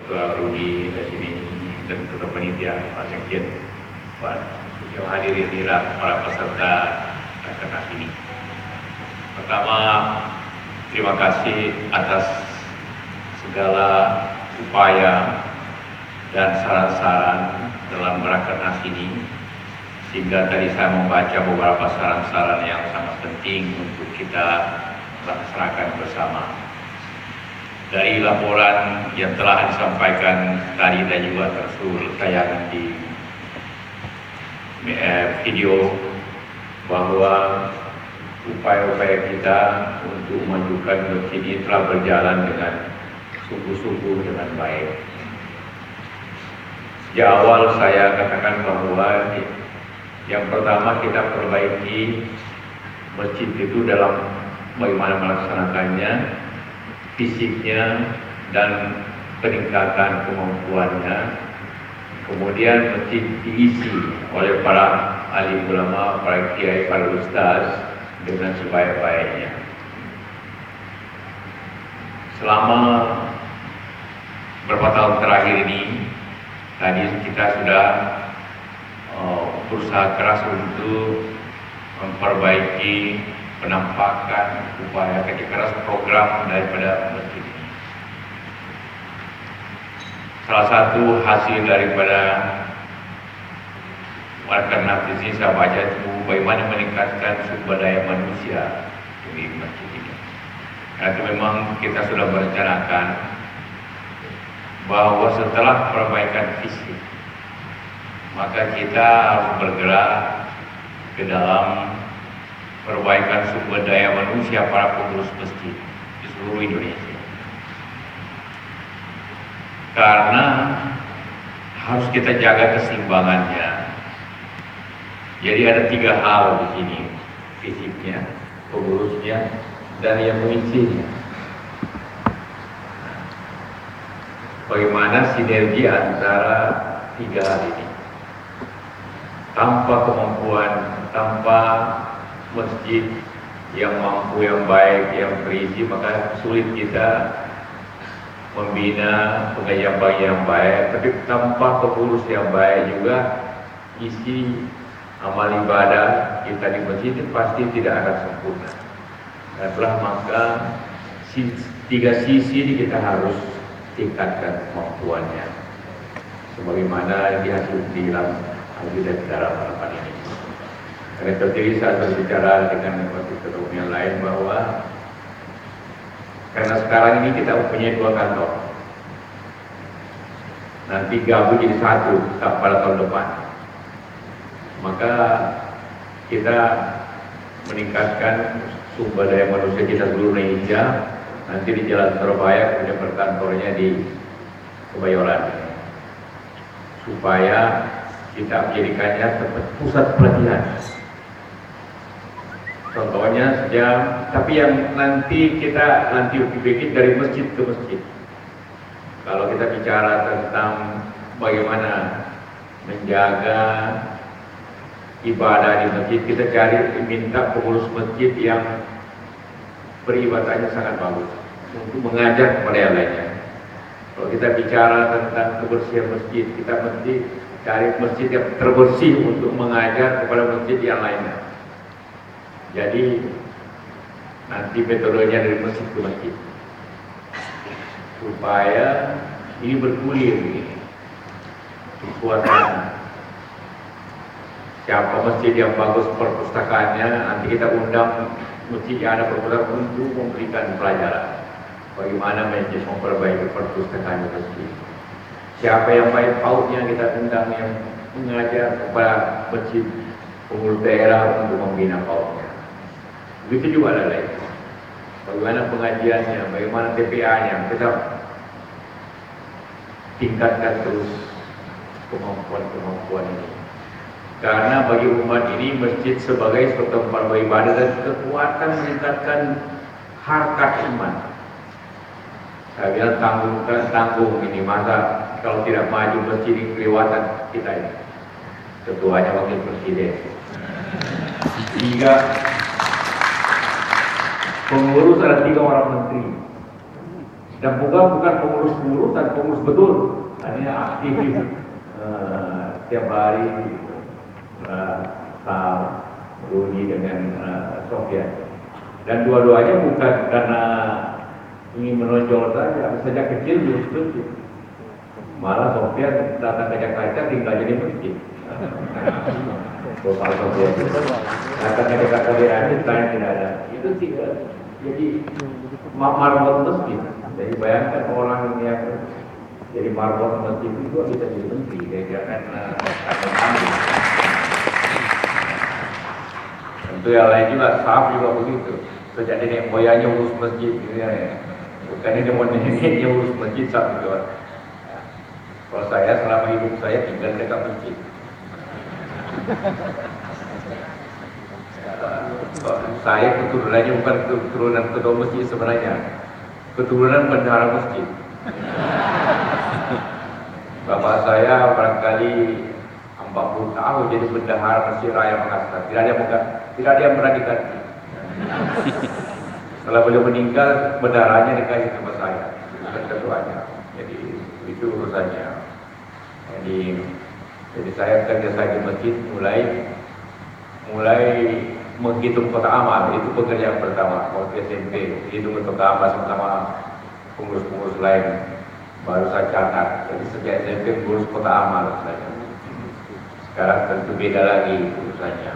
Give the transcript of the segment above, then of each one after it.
Ketua Rudi di sini dan Ketua Panitia Pak Sekjen, Pak yang hadirin para peserta rakernas ini. Pertama, terima kasih atas segala upaya dan saran-saran dalam rakernas ini, sehingga tadi saya membaca beberapa saran-saran yang sangat penting untuk kita laksanakan bersama. Dari laporan yang telah disampaikan tadi dan juga tertayang di video, bahwa upaya-upaya kita untuk memajukan masjid ini telah berjalan dengan sungguh-sungguh dengan baik. Di awal saya katakan bahwa yang pertama kita perbaiki masjid itu dalam bagaimana melaksanakannya, fisiknya dan peningkatan kemampuannya. Kemudian masjid diisi oleh para alim ulama, para kiai, para ustaz dengan sebaik-baiknya. Selama beberapa tahun terakhir ini, tadi kita sudah berusaha keras untuk memperbaiki penampakan, upaya kerja keras program daripada masjid ini. Salah satu hasil daripada rakernas di sini saya baca itu bagaimana meningkatkan sumber daya manusia di masjid ini. Karena itu memang kita sudah merencanakan bahwa setelah perbaikan fisik, maka kita harus bergerak ke dalam perbaikan sumber daya manusia para pengurus masjid di seluruh Indonesia. Karena harus kita jaga keseimbangannya. Jadi ada 3 hal di sini: fisiknya, pengurusnya, dan yang mengisinya. Bagaimana sinergi antara 3 hal ini? Tanpa kemampuan, tanpa masjid yang mampu, yang baik, yang berisi, maka sulit kita membina pengajian yang baik. Tapi tanpa pengurus yang baik juga, isi amal ibadah kita di masjid pasti tidak akan sempurna. Dan itulah maka 3 sisi ini kita harus tingkatkan kemampuannya, sebagaimana dihasil di dalam dalam harapan ini. Karena terjadi saat berbicara dengan ketua umum yang lain bahwa karena sekarang ini kita mempunyai 2 kantor, nanti gabung jadi 1 pada tahun depan, maka kita meningkatkan sumber daya manusia kita seluruh Indonesia. Nanti di Jalan Surabaya, kemudian berkantornya di Kebayoran, supaya kita menjadikannya seperti pusat pelatihan. Contohnya sejam, tapi yang nanti bikin dari masjid ke masjid. Kalau kita bicara tentang bagaimana menjaga ibadah di masjid, kita minta pengurus masjid yang peribadahnya sangat bagus untuk mengajar kepada yang lainnya. Kalau kita bicara tentang kebersihan masjid, kita mesti cari masjid yang terbersih untuk mengajar kepada masjid yang lainnya. Jadi nanti metodenya dari masjid ke masjid, supaya ini bergulir kekuatan. Siapa masjid yang bagus perpustakaannya, nanti kita undang masjid yang ada perpustakaan untuk memberikan pelajaran bagaimana memperbaiki perpustakaan masjid. Siapa yang baik pautnya, kita undang yang mengajar kepada masjid pengurus daerah untuk membina pautnya. Begitu juga lain. Bagaimana pengajiannya, bagaimana TPA-nya, kita tingkatkan terus kemampuan ini. Karena bagi umat ini masjid sebagai suatu tempat beribadah dan kekuatan meningkatkan harkat iman. Saya bilang tanggung ini, masa kalau tidak maju masjid ini kelewatan kita ini. Ketuanya wakil presiden. 3 pengurus ada 3 orang menteri. Dan bukan pengurus-pengurus dan pengurus betul, hanya aktivis tiap hari Rudi dengan Sofian. Dan dua-duanya bukan karena ingin menonjol saja, sejak kecil jurus masjid. Malah Sofian datang ke Jakarta tinggal jadi masjid. Kalau Sofian datang ke Jakarta di Radit, saya tidak ada. Itu tidak. Jadi marbot masjid. Jadi bayangkan orang yang jadi marbot masjid itu bisa jadi menteri, dia jangan ambil. Tentu yang lain juga, Saf juga begitu. Sejak nenek moyangnya urus masjid, gitu ya. Bukan ini mau neneknya urus masjid, Saf juga. Kalau saya selama hidup saya tinggal dekat masjid. Saya keturunannya bukan keturunan ketua masjid sebenarnya, keturunan bendahara masjid. Bapak saya barangkali 40 tahun jadi bendahara Masjid Raya Makassar. Tidak ada yang pernah diganti. Setelah beliau meninggal, bendaharanya dikasih sama saya, bukan ketuanya. Jadi itu urusannya. Jadi saya kerja saya di masjid mulai menghitung kotak amal. Itu pekerjaan pertama waktu SMP. Hitung kotak amal sama pengurus-pengurus lain. Baru saya catat. Jadi sejak SMP mengurus kotak amal saja. Sekarang tentu beda lagi urusannya.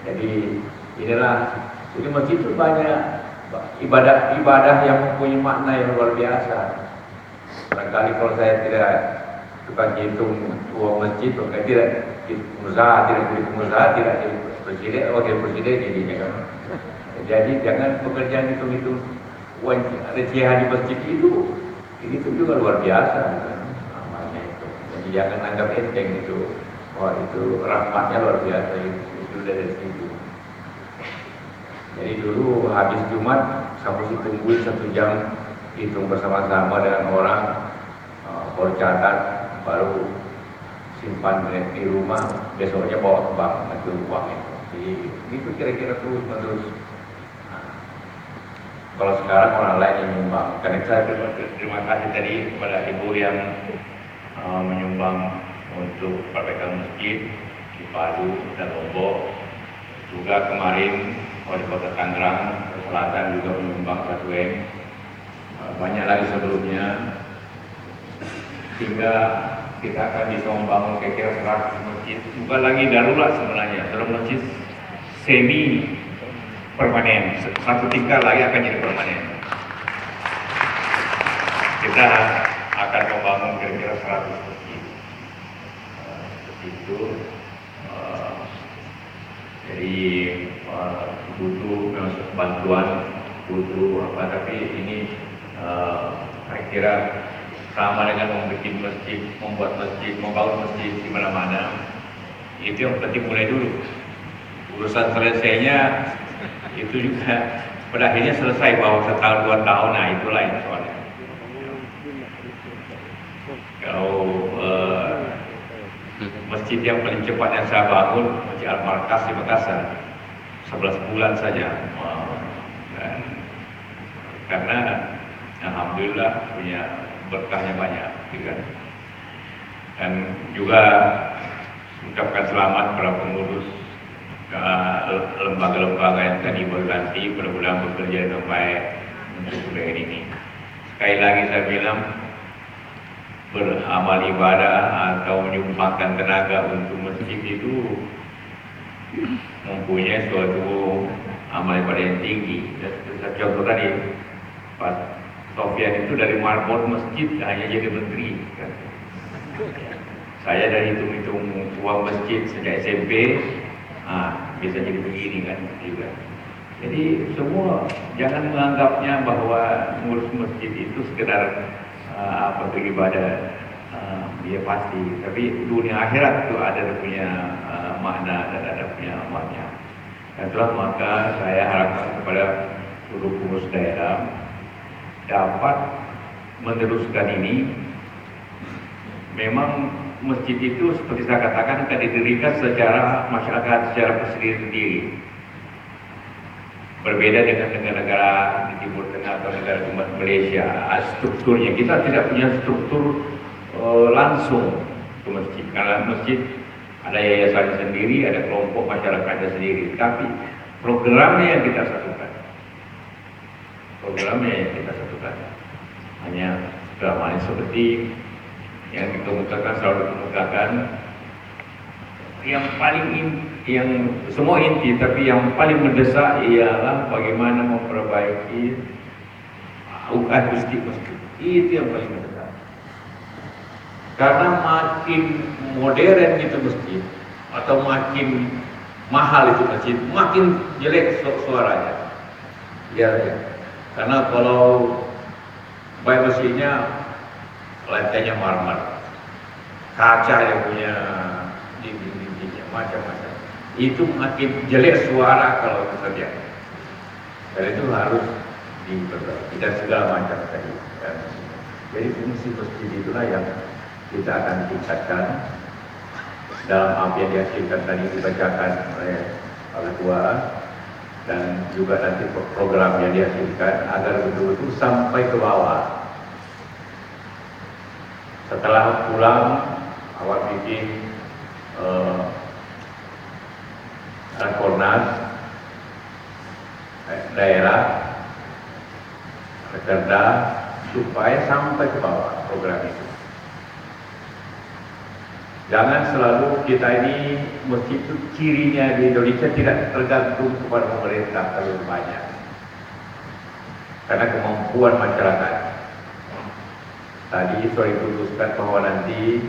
Jadi inilah, jadi masjid itu banyak ibadah yang mempunyai makna yang luar biasa. Barangkali kalau saya tidak tukang hitung uang masjid, maka tidak pengusaha, tidak jadi pengusaha, tidak jadi presiden, wakil presiden jadinya kan. Jadi jangan pekerjaan hitung-hitung uang recehan di masjid itu juga luar biasa kan, namanya itu. Jadi jangan anggap enteng itu. Wah itu rahmatnya luar biasa itu dari situ. Jadi dulu habis Jumat sampai tungguin 1 jam hitung bersama-sama dengan orang, baru catat, baru simpan di rumah, besoknya bawa ke bank itu uang itu. Jadi itu kira-kira terus. Kalau sekarang orang lain yang menyumbang, karena saya terima kasih tadi kepada ibu yang menyumbang untuk perbaikan masjid di Padu dan Lombok. Juga kemarin wali kota Tangerang Selatan juga menyumbang 1 M. Banyak lagi sebelumnya. Hingga kita akan bisa membangun kira-kira 100 masjid. Bukan lagi darurat sebenarnya, dalam masjid semi permanen. 1 tingkat lagi akan jadi permanen. Kita akan membangun kira-kira 100 masjid. Seperti itu. Jadi butuh bantuan, butuh apa? Tapi ini saya kira sama dengan membuat masjid, membangun masjid di mana-mana. Itu yang penting mulai dulu. Urusan selesainya itu juga pada akhirnya selesai bahwa 1 tahun 2 tahun, nah itu lain soalnya. Kalau masjid yang paling cepat yang saya bangun, Masjid Al-Markas di Makassar, 11 bulan saja. Dan karena alhamdulillah punya berkahnya banyak, gitu kan. Dan juga ucapkan selamat kepada pengurus lembaga-lembaga yang tadi berganti, mudah-mudahan bekerja dengan baik untuk budaya ini. Sekali lagi saya bilang, beramal ibadah atau menyumbangkan tenaga untuk masjid itu mempunyai suatu amal ibadah yang tinggi. Contoh tadi, Pak Sofian itu dari marbot masjid hanya jadi menteri. Kan? Saya dari hitung-hitung uang masjid sejak SMP, bisa jadi begini kan juga. Jadi semua jangan menganggapnya bahwa ngurus masjid itu sekedar beribadah, dia pasti. Tapi dunia akhirat itu ada punya makna dan ada punya amalnya. Dan itulah maka saya harapkan kepada seluruh pengurus daerah dapat meneruskan ini. Memang masjid itu seperti saya katakan akan didirikan secara masyarakat secara sendiri. berbeda dengan negara-negara di Timur Tengah atau negara di Malaysia. Strukturnya kita tidak punya struktur langsung ke masjid, karena masjid ada yayasan sendiri, ada kelompok masyarakatnya sendiri, tapi programnya yang kita satukan. Hanya dalam hal seperti yang dikemukakan, selalu dikemukakan, yang semua inti, tapi yang paling mendesak ialah bagaimana memperbaiki akustik masjid. Itu yang paling mendesak. Karena makin modern itu masjid atau makin mahal itu masjid, makin jelek suaranya. Ya. Karena kalau baik masjidnya lantainya marmer, kaca yang punya dinding-dindingnya macam-macam, itu makin jelek suara kalau itu terjadi. Dan itu harus diperbaiki dan segala macam tadi. Jadi fungsi masjid itulah yang kita akan tingkatkan dalam apa yang dihasilkan tadi dibacakan oleh Ketua, dan juga nanti program yang dihasilkan agar betul-betul sampai ke bawah. Setelah pulang, awak bikin rakornas daerah, Rakerda, supaya sampai ke bawah program itu. Jangan selalu kita ini, masjid itu cirinya di Indonesia tidak tergantung kepada pemerintah terlalu banyak, karena kemampuan masyarakat. Tadi sudah diputuskan bahwa nanti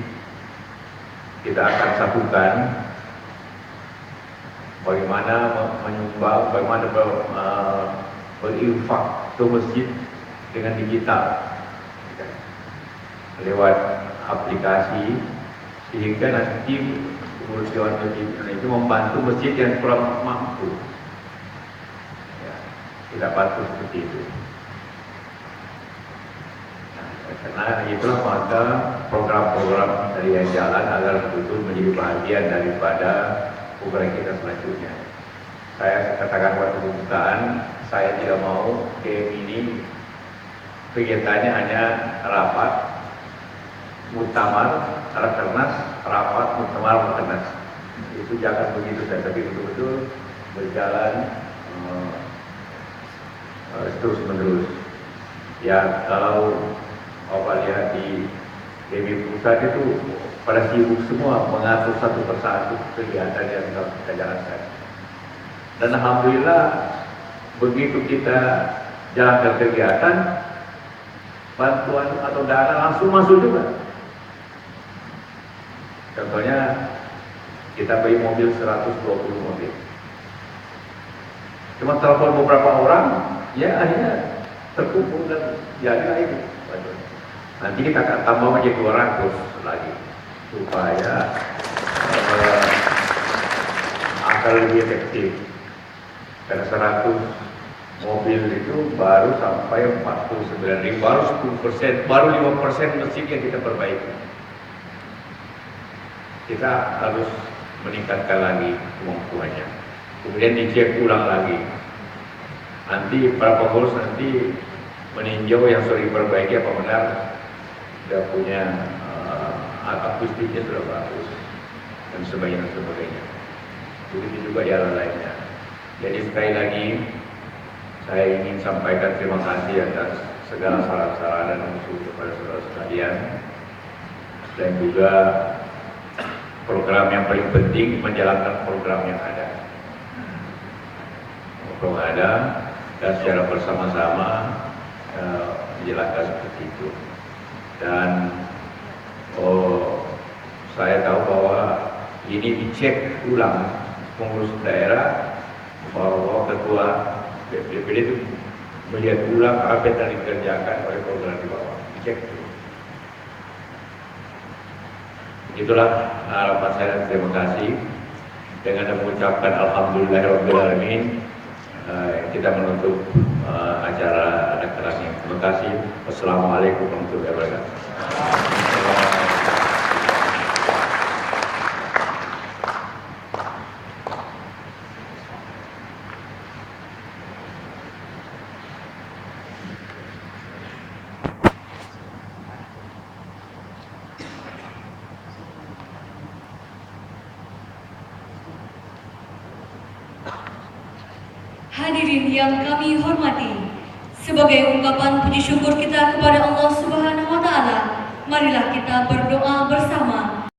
kita akan satukan bagaimana menyumbang, bagaimana berinfak ke masjid dengan digital lewat aplikasi, sehingga nanti pengurus Dewan Masjid itu membantu masjid yang kurang mampu. Ya, tidak patut seperti itu. Karena itulah maka program-program dari yang jalan agar betul menjadi bagian daripada program kita selanjutnya. Saya katakan waktu pembukaan, saya tidak mau game ini kegiatannya hanya rapat, muktamar, rakernas, rapat, muktamar, rakernas. Itu jangan begitu saja, tapi betul-betul berjalan terus menerus. Ya, kalau Bapak lihat di DB pusat itu pada sibuk semua mengatur satu persatu kegiatan yang kita jalankan. Dan alhamdulillah begitu kita jalankan kegiatan, bantuan atau dana langsung masuk juga. Contohnya kita beli mobil 120 mobil. Cuma telepon beberapa orang, ya akhirnya terkumpul dan jadilah itu. Nanti kita akan tambah menjadi 200 lagi supaya akan lebih efektif. Karena 100 mobil itu baru sampai 49.000, baru 10%, baru 5% masjid yang kita perbaiki. Kita harus meningkatkan lagi kemampuannya. Kemudian dicek ulang lagi. Nanti para pengurus nanti meninjau yang sudah diperbaiki apa benar sudah punya akustiknya sudah bagus dan sebagainya. Begitu juga jalan lainnya. Jadi sekali lagi saya ingin sampaikan terima kasih atas segala saran-saran dan usul kepada saudara sekalian, dan juga program yang paling penting menjalankan program yang ada. Program ada dan secara bersama-sama menjelaskan seperti itu. Dan saya tahu bahwa ini dicek ulang pengurus daerah, bahwa ketua DPD itu melihat ulang apa yang telah dikerjakan oleh program di bawah, dicek dulu. Itulah harapan saya. Terima kasih. Dengan mengucapkan alhamdulillahirobbilalamin, kita menutup acara rakernas ini. Terima kasih. Wassalamualaikum warahmatullahi wabarakatuh. Hadirin yang kami hormati, sebagai ungkapan puji syukur kita kepada Allah Subhanahu wa taala, marilah kita